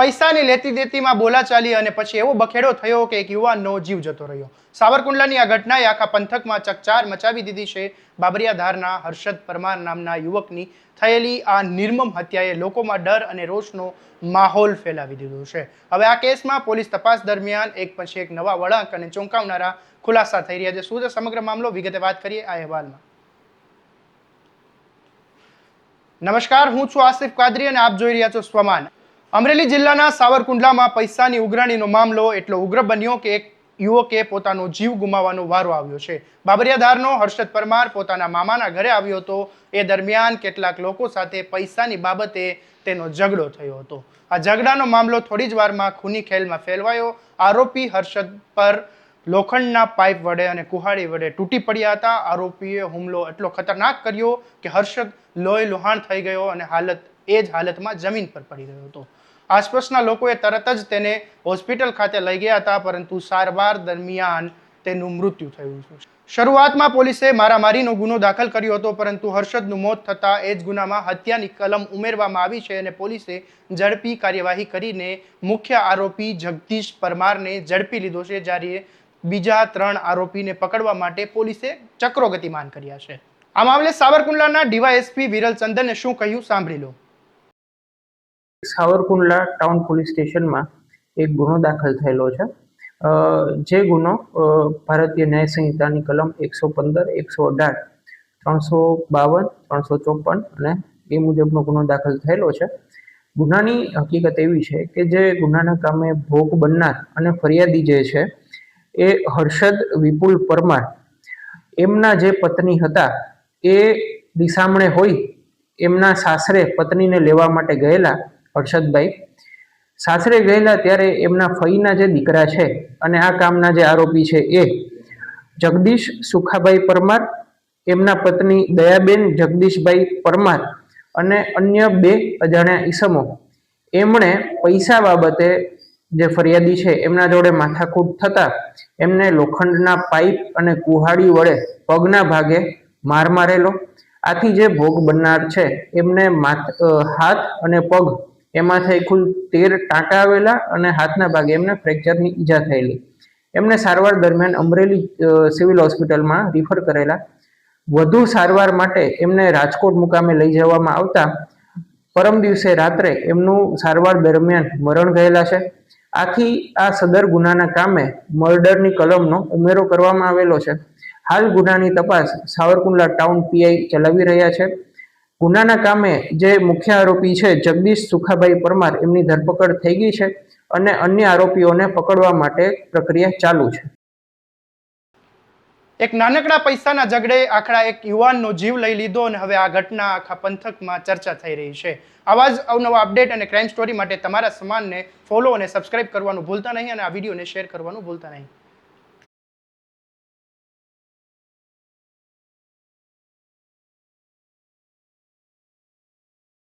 પૈસાની લેતી દેતીમાં બોલાચાલી અને પછી એવો બખેડો થયો કે એક યુવાનનો જીવ જતો રહ્યો। સાવરકુંડલાની આ ઘટનાએ આખા પંથકમાં ચકચાર મચાવી દીધી છે। બાબરિયાધારના હર્ષદ પરમાર નામના યુવકની થયેલી આ નિર્મમ હત્યાએ લોકોમાં ડર અને રોષનો માહોલ ફેલાવી દીધો છે। હવે આ કેસમાં પોલીસ તપાસ દરમિયાન એક પછી એક નવા વળાંક અને ચોંકાવનારા ખુલાસા થઈ રહ્યા છે। શું છે સમગ્ર મામલો, વિગતે વાત કરીએ આ અહેવાલમાં। નમસ્કાર, હું છું આસિફ કાદરી અને આપ જોઈ રહ્યા છો સ્વમાન। અમરેલી જિલ્લાના સાવરકુંડલામાં પૈસાની ઉઘરાણીનો મામલો એટલો ઉગ્ર બન્યો કે એક યુવકે પોતાનો જીવ ગુમાવવાનો વારો આવ્યો છે। બાબરિયાધારનો હર્ષદ પરમાર પોતાના મામાના ઘરે આવ્યો હતો। એ દરમિયાન કેટલાક લોકો સાથે પૈસાની બાબતે તેનો ઝઘડો થયો હતો। આ ઝઘડાનો મામલો થોડી જ વારમાં ખૂની ખેલમાં ફેરવાયો। આરોપી હર્ષદ પર લોખંડના પાઇપ વડે અને કુહાડી વડે તૂટી પડ્યા હતા। આરોપીએ હુમલો એટલો ખતરનાક કર્યો કે હર્ષદ લોહી લુહાણ થઈ ગયો અને એ જ હાલતમાં જમીન પર પડી ગયો હતો। આસપાસના લોકોએ તરત જ તેને હોસ્પિટલ ખાતે લઈ ગયા હતા, પરંતુ સારવાર દરમિયાન તેનું મૃત્યુ થયું છે। શરૂઆતમાં પોલીસે મારામારીનો ગુનો દાખલ કર્યો હતો, પરંતુ હર્ષદનું મોત થતાં એ જ ગુનામાં હત્યાની કલમ ઉમેરવામાં આવી છે અને પોલીસે ઝડપી કાર્યવાહી કરીને મુખ્ય આરોપી જગદીશ પરમારને ઝડપી લીધો છે, જ્યારે બીજા 3 આરોપીને પકડવા માટે પોલીસે ચક્રો ગતિમાન કર્યા છે। આ મામલે સાવરકુંડલાના ડીવાયએસપી વિરલ ચંદને શું કહ્યું, સાંભળી લો। સાવરકુંડલા ટાઉન પોલીસ સ્ટેશનમાં એક ગુનો દાખલ થયેલો છે, જે ગુનો ભારતીય ન્યાય સંહિતાની કલમ 115, 118, 352, 354 અને એ મુજબનો ગુનો દાખલ થયેલો છે। ગુનાની હકીકત એવી છે કે જે ગુનાના કામે ભોગ બનનાર અને ફરિયાદી જે છે એ હર્ષદ વિપુલ પરમાર, એમના જે પત્ની હતા એ દિસામણે હોય એમના સાસરે પત્નીને લેવા માટે ગયેલા। હર્ષદભાઈ સાસરે ગયેલા ત્યારે એમના ફઈના જે દીકરા છે અને આ કામના જે આરોપી છે એ જગદીશ સુખાભાઈ પરમાર, એમના પત્ની દયાબેન જગદીશભાઈ પરમાર અને અન્ય 2 અજાણ્યા ઈસમો, એમણે પૈસા બાબતે જે ફરિયાદી છે એમના જોડે માથાકૂટ થતા એમને લોખંડના પાઇપ અને કુહાડી વડે પગના ભાગે માર મારેલો। આથી જે ભોગ બનનાર છે એમને હાથ અને પગ એમાંથી કુલ 13 ટાંકા આવેલા અને હાથના ભાગે એમને ફ્રેક્ચરની ઈજા થયેલી। એમને સારવાર દરમિયાન અમરેલી સિવિલ હોસ્પિટલમાં રિફર કરેલા। વધુ સારવાર માટે એમને રાજકોટ મુકામે લઈ જવામાં આવતા પરમ દિવસે રાત્રે એમનું સારવાર દરમિયાન મરણ ગયેલા છે। આથી આ સદર ગુનાના કામે મર્ડરની કલમનો ઉમેરો કરવામાં આવેલો છે। હાલ ગુનાની તપાસ સાવરકુંડલા ટાઉન પીઆઈ ચલાવી રહ્યા છે। ગુનાના કામે જે મુખ્ય આરોપી છે જગદીશ સુખાભાઈ પરમાર, એમની ધરપકડ થઈ ગઈ છે અને અન્ય આરોપીઓને પકડવા માટે પ્રક્રિયા ચાલુ છે। એક નાનકડા પૈસાના ઝઘડે આખરા એક યુવાનનો જીવ લઈ લીધો અને હવે આ ઘટના આખા પંથકમાં ચર્ચા થઈ રહી છે। આવા જ અવનવા અપડેટ અને ક્રાઇમ સ્ટોરી માટે તમારા સ્વમાનને ફોલો અને સબસ્ક્રાઇબ કરવાનું ભૂલતા નહીં અને આ વિડીયોને શેર કરવાનું ભૂલતા નહીં।